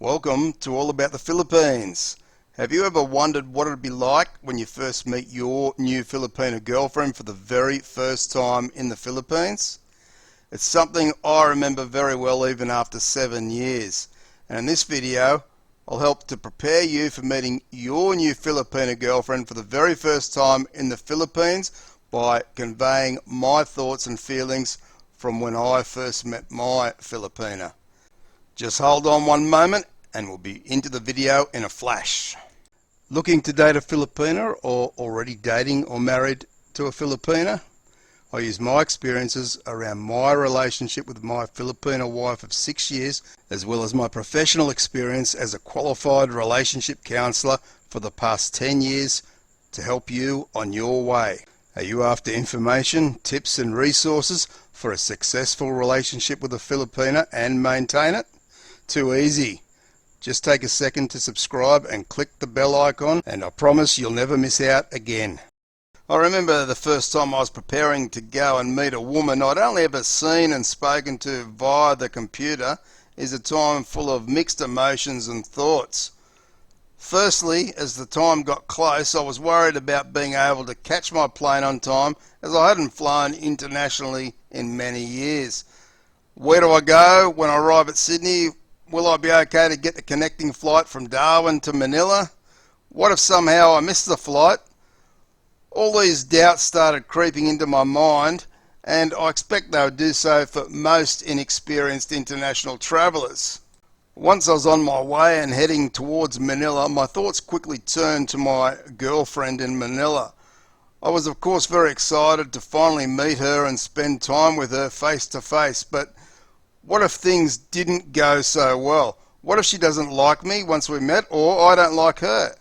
Welcome to All About the Philippines. Have you ever wondered what it would be like when you first meet your new Filipina girlfriend for the very first time in the Philippines? It's something I remember very well even after 7 years. And in this video, I'll help to prepare you for meeting your new Filipina girlfriend for the very first time in the Philippines by conveying my thoughts and feelings from when I first met my Filipina. Just hold on one moment and we'll be into the video in a flash. Looking to date a Filipina or already dating or married to a Filipina? I use my experiences around my relationship with my Filipina wife of 6 years, as well as my professional experience as a qualified relationship counsellor for the past 10 years to help you on your way. Are you after information, tips and resources for a successful relationship with a Filipina and maintain it? Too easy. Just take a second to subscribe and click the bell icon and I promise you'll never miss out again. I remember the first time I was preparing to go and meet a woman I'd only ever seen and spoken to via the computer is a time full of mixed emotions and thoughts. Firstly, as the time got close, I was worried about being able to catch my plane on time as I hadn't flown internationally in many years. Where do I go when I arrive at Sydney? Will I be okay to get the connecting flight from Darwin to Manila? What if somehow I miss the flight? All these doubts started creeping into my mind, and I expect they would do so for most inexperienced international travellers. Once I was on my way and heading towards Manila, my thoughts quickly turned to my girlfriend in Manila. I was of course very excited to finally meet her and spend time with her face to face, but what if things didn't go so well? What if she doesn't like me once we met, or I don't like her?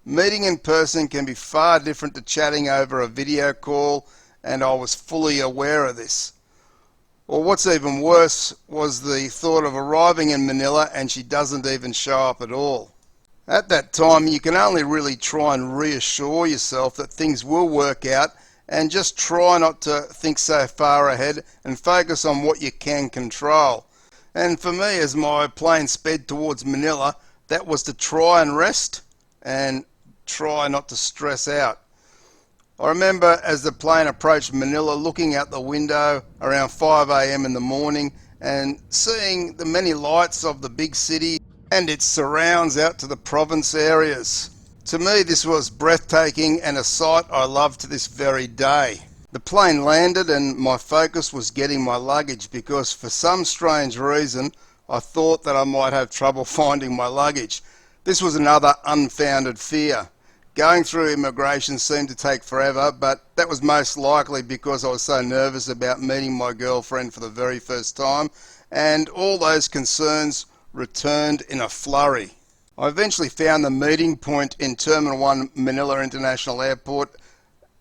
Meeting in person can be far different to chatting over a video call, and I was fully aware of this. Or what's even worse was the thought of arriving in Manila and she doesn't even show up at all. At that time, you can only really try and reassure yourself that things will work out and just try not to think so far ahead and focus on what you can control. And for me, as my plane sped towards Manila, that was to try and rest and try not to stress out. I remember as the plane approached Manila, looking out the window around 5 a.m. in the morning and seeing the many lights of the big city and its surrounds out to the province areas. To me, this was breathtaking and a sight I love to this very day. The plane landed and my focus was getting my luggage because for some strange reason I thought that I might have trouble finding my luggage. This was another unfounded fear. Going through immigration seemed to take forever, but that was most likely because I was so nervous about meeting my girlfriend for the very first time, and all those concerns returned in a flurry. I eventually found the meeting point in Terminal 1 Manila International Airport,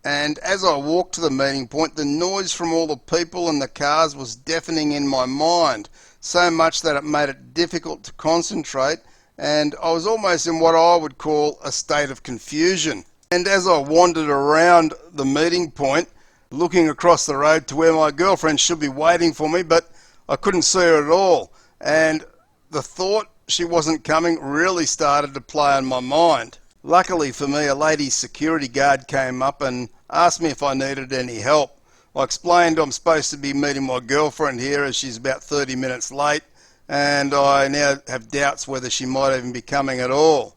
and as I walked to the meeting point, the noise from all the people and the cars was deafening in my mind, so much that it made it difficult to concentrate, and I was almost in what I would call a state of confusion. And as I wandered around the meeting point, looking across the road to where my girlfriend should be waiting for me, but I couldn't see her at all, and the thought she wasn't coming really started to play on my mind. Luckily for me, a lady security guard came up and asked me if I needed any help. I explained I'm supposed to be meeting my girlfriend here as she's about 30 minutes late, and I now have doubts whether she might even be coming at all.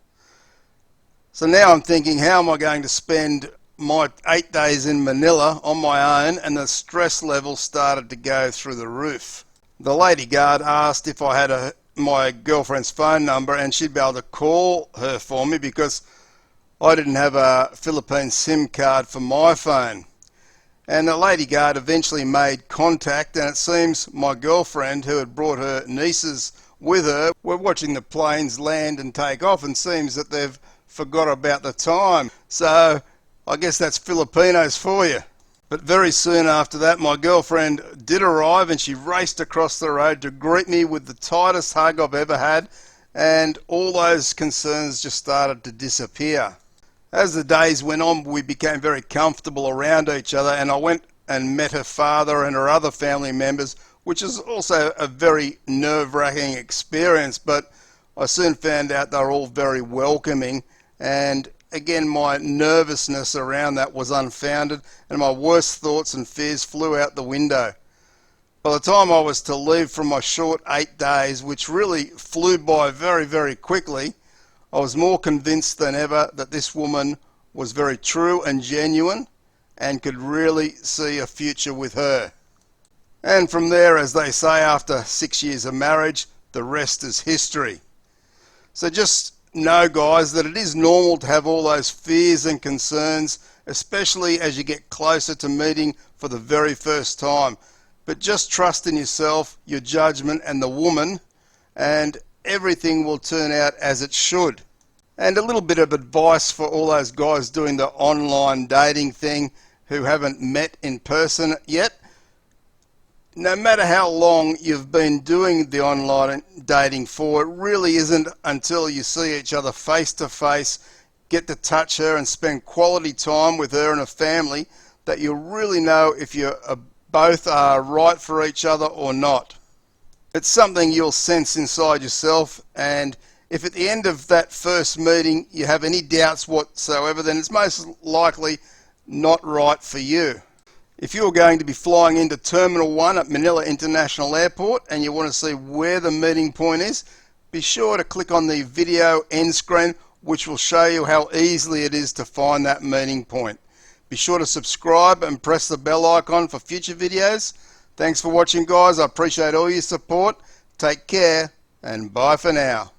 So now I'm thinking, how am I going to spend my 8 days in Manila on my own? And the stress level started to go through the roof. The lady guard asked if I had my girlfriend's phone number and she'd be able to call her for me because I didn't have a Philippine SIM card for my phone. And the lady guard eventually made contact, and it seems my girlfriend, who had brought her nieces with her, were watching the planes land and take off, and seems that they've forgot about the time. So I guess that's Filipinos for you. But very soon after that, my girlfriend did arrive and she raced across the road to greet me with the tightest hug I've ever had, and all those concerns just started to disappear. As the days went on, we became very comfortable around each other, and I went and met her father and her other family members, which is also a very nerve-wracking experience, but I soon found out they were all very welcoming, and again my nervousness around that was unfounded and my worst thoughts and fears flew out the window. By the time I was to leave from my short 8 days, which really flew by very, very quickly, I was more convinced than ever that this woman was very true and genuine and could really see a future with her. And from there, as they say, after 6 years of marriage, the rest is history. So just know, guys, that it is normal to have all those fears and concerns, especially as you get closer to meeting for the very first time. But just trust in yourself, your judgment, and the woman, and everything will turn out as it should. And a little bit of advice for all those guys doing the online dating thing who haven't met in person yet. No matter how long you've been doing the online dating for, it really isn't until you see each other face to face, get to touch her and spend quality time with her and her family, that you'll really know if you both are right for each other or not. It's something you'll sense inside yourself, and if at the end of that first meeting you have any doubts whatsoever, then it's most likely not right for you. If you're going to be flying into Terminal 1 at Manila International Airport and you want to see where the meeting point is, be sure to click on the video end screen, which will show you how easily it is to find that meeting point. Be sure to subscribe and press the bell icon for future videos. Thanks for watching, guys. I appreciate all your support. Take care and bye for now.